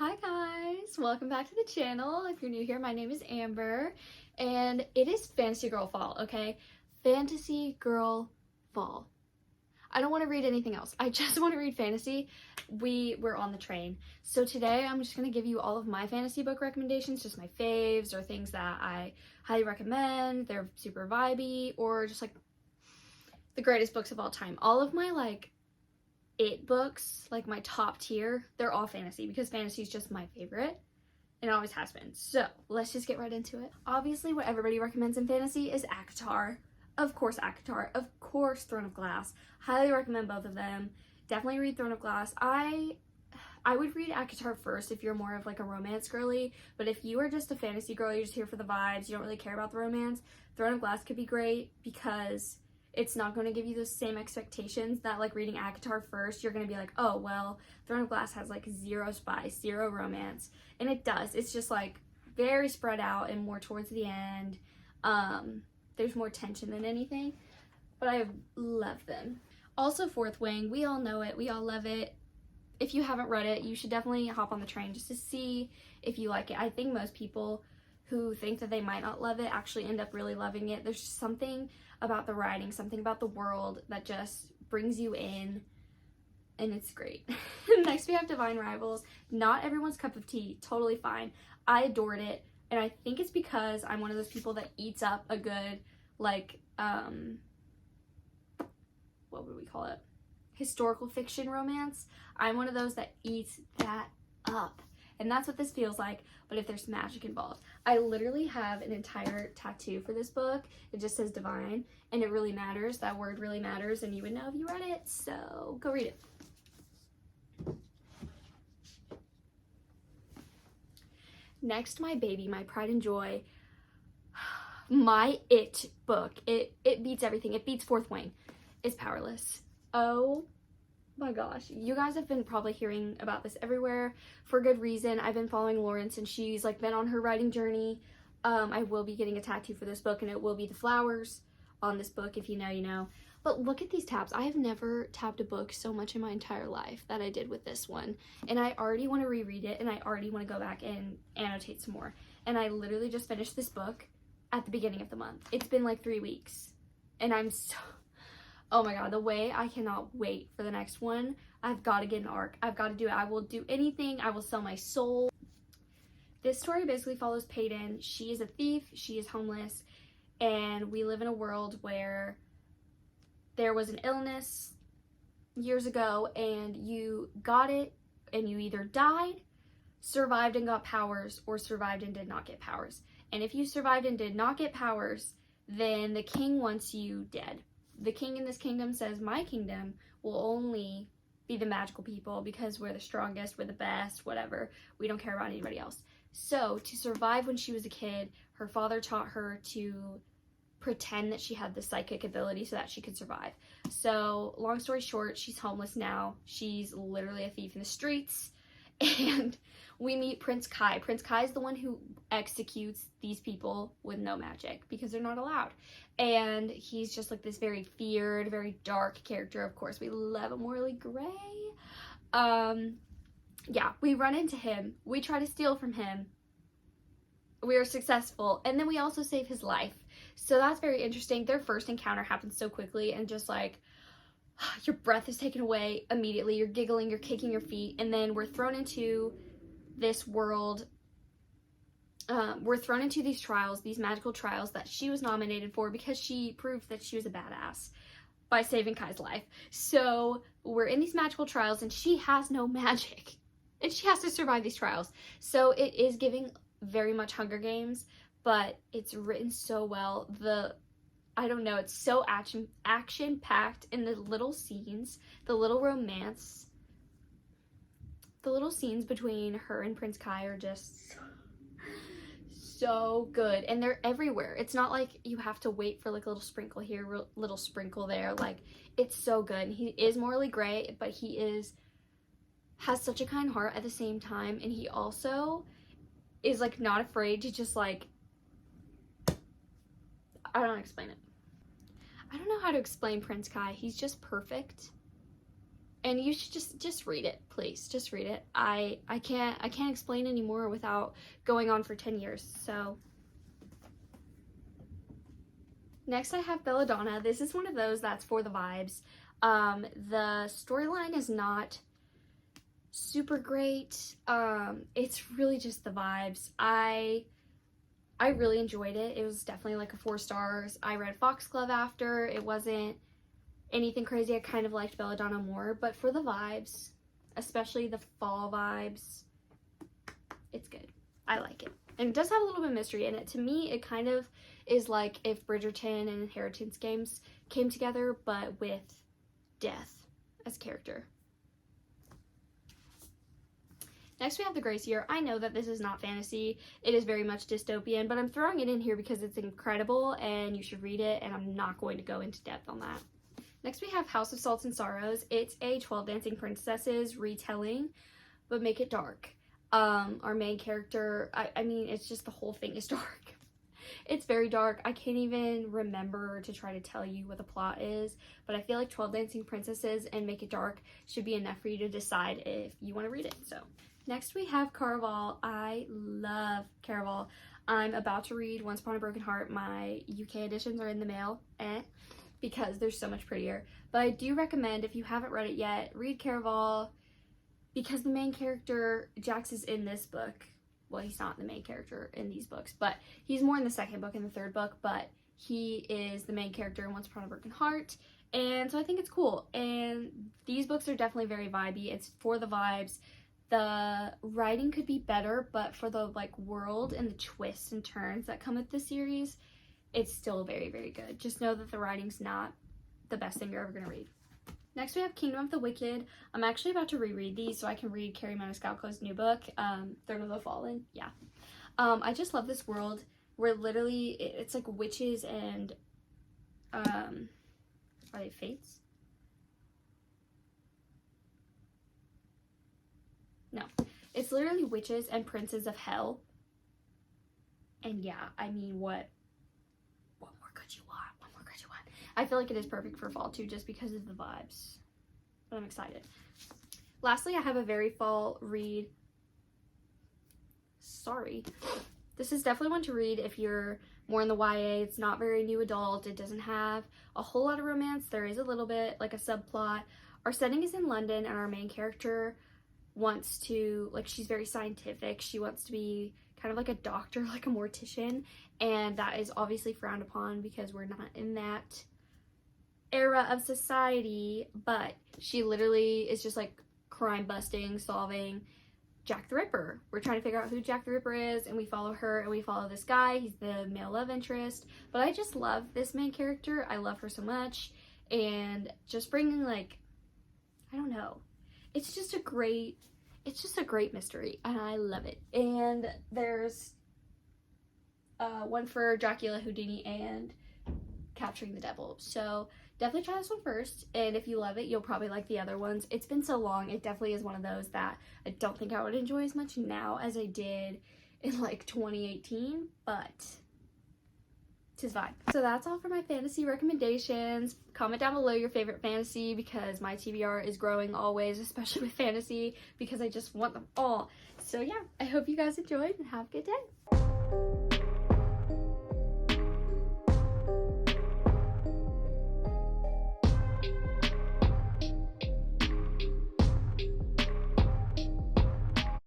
Hi guys, welcome back to the channel. If you're new here, my name is Amber and it is Fantasy Girl Fall, okay? Fantasy Girl Fall. I don't want to read anything else. I just want to read fantasy. We're on the train. So today I'm just going to give you all of my fantasy book recommendations, just my faves or things that I highly recommend. They're super vibey or just like the greatest books of all time. All of my it books, like my top tier, they're all fantasy because fantasy is just my favorite and it always has been. So let's just get right into it. Obviously what everybody recommends in fantasy is ACOTAR. Of course ACOTAR, of course Throne of Glass. Highly recommend both of them. Definitely read Throne of Glass. I would read ACOTAR first if you're more of like a romance girly, but if you are just a fantasy girl, you're just here for the vibes, you don't really care about the romance, Throne of Glass could be great because it's not going to give you the same expectations that like reading ACOTAR first, you're going to be like, oh, well, Throne of Glass has like zero spice, zero romance. And it does. It's just like very spread out and more towards the end. There's more tension than anything, but I love them. Also, Fourth Wing, we all know it. We all love it. If you haven't read it, you should definitely hop on the train just to see if you like it. I think most people who think that they might not love it actually end up really loving it. There's just something about the writing, something about the world that just brings you in, and it's great. Next we have Divine Rivals. Not everyone's cup of tea, totally fine. I adored it, and I think it's because I'm one of those people that eats up a good, like, what would we call it? Historical fiction romance. I'm one of those that eats that up. And that's what this feels like, but if there's magic involved. I literally have an entire tattoo for this book. It just says divine, and it really matters. That word really matters, and you would know if you read it, so go read it. Next, my baby, my pride and joy, my it book. It beats everything. It beats Fourth Wing. It's Powerless. Oh my gosh, you guys have been probably hearing about this everywhere for good reason. I've been following Lauren since she's like been on her writing journey. I will be getting a tattoo for this book, and it will be the flowers on this book. If you know, you know. But look at these tabs. I have never tabbed a book so much in my entire life that I did with this one, and I already want to reread it, and I already want to go back and annotate some more. And I literally just finished this book at the beginning of the month. It's been like 3 weeks, and I'm so, oh my god, the way I cannot wait for the next one. I've got to get an arc. I've got to do it. I will do anything. I will sell my soul. This story basically follows Peyton. She is a thief. She is homeless. And we live in a world where there was an illness years ago and you got it and you either died, survived and got powers, or survived and did not get powers. And if you survived and did not get powers, then the king wants you dead. The king in this kingdom says, my kingdom will only be the magical people because we're the strongest, we're the best, whatever. We don't care about anybody else. So to survive when she was a kid, her father taught her to pretend that she had the psychic ability so that she could survive. So long story short, she's homeless now. She's literally a thief in the streets. And we meet Prince Kai. Prince Kai is the one who executes these people with no magic because they're not allowed. And he's just like this very feared, very dark character. Of course, we love a Morley Gray. Yeah, we run into him. We try to steal from him. We are successful. And then we also save his life. So that's very interesting. Their first encounter happens so quickly and just like, your breath is taken away immediately. You're giggling, you're kicking your feet, and then we're thrown into this world. We're thrown into these trials, these magical trials that she was nominated for because she proved that she was a badass by saving Kai's life. So we're in these magical trials, and she has no magic, and she has to survive these trials. So it is giving very much Hunger Games, but it's written so well. I don't know, it's so action-packed in the little scenes, the little romance. The little scenes between her and Prince Kai are just so good. And they're everywhere. It's not like you have to wait for like a little sprinkle here, little sprinkle there. Like, it's so good. And he is morally gray, but he has such a kind heart at the same time. And he also is like not afraid to just like, I don't explain it. I don't know how to explain Prince Kai. He's just perfect. And you should just read it, please. Just read it. I can't explain anymore without going on for 10 years. So next I have Belladonna. This is one of those that's for the vibes. The storyline is not super great. It's really just the vibes. I really enjoyed it. It was definitely like a 4 stars. I read Foxglove after. It wasn't anything crazy. I kind of liked Belladonna more, but for the vibes, especially the fall vibes, it's good. I like it. And it does have a little bit of mystery in it. To me, it kind of is like if Bridgerton and Inheritance games came together, but with death as character. Next we have The Grace Year. I know that this is not fantasy. It is very much dystopian, but I'm throwing it in here because it's incredible and you should read it, and I'm not going to go into depth on that. Next we have House of Salts and Sorrows. It's a 12 Dancing Princesses retelling, but make it dark. Our main character, I mean, it's just the whole thing is dark. It's very dark. I can't even remember to try to tell you what the plot is, but I feel like 12 Dancing Princesses and Make It Dark should be enough for you to decide if you want to read it. So next we have Caraval. I love Caraval. I'm about to read Once Upon a Broken Heart. My UK editions are in the mail, because they're so much prettier. But I do recommend, if you haven't read it yet, read Caraval, because the main character, Jax, is in this book. Well, he's not the main character in these books, but he's more in the second book and the third book, but he is the main character in Once Upon a Broken Heart, and so I think it's cool. And these books are definitely very vibey. It's for the vibes. The writing could be better, but for the like world and the twists and turns that come with this series, it's still very, very good. Just know that the writing's not the best thing you're ever going to read. Next, we have Kingdom of the Wicked. I'm actually about to reread these so I can read Carrie Maniscalco's new book, Throne of the Fallen. Yeah. I just love this world where literally it's like witches and, are they fates? No. It's literally witches and princes of hell. And yeah, I mean, what more could you want? What more could you want? I feel like it is perfect for fall too, just because of the vibes. But I'm excited. Lastly, I have a very fall read. Sorry. This is definitely one to read if you're more in the YA. It's not very new adult. It doesn't have a whole lot of romance. There is a little bit, like a subplot. Our setting is in London, and our main character wants to, like, she's very scientific. She wants to be kind of like a doctor, like a mortician, and that is obviously frowned upon because we're not in that era of society, but she literally is just like crime busting, solving Jack the Ripper. We're trying to figure out who Jack the Ripper is, and we follow her and we follow this guy. He's the male love interest, but I just love this main character. I love her so much, and just bringing, like, I don't know, it's just a great mystery, and I love it. And there's one for Dracula, Houdini, and Capturing the Devil. So definitely try this one first, and if you love it, you'll probably like the other ones. It's been so long. It definitely is one of those that I don't think I would enjoy as much now as I did in like 2018, but it's fine. So that's all for my fantasy recommendations. Comment down below your favorite fantasy, because my TBR is growing always, especially with fantasy, because I just want them all. So yeah, I hope you guys enjoyed and have a good day.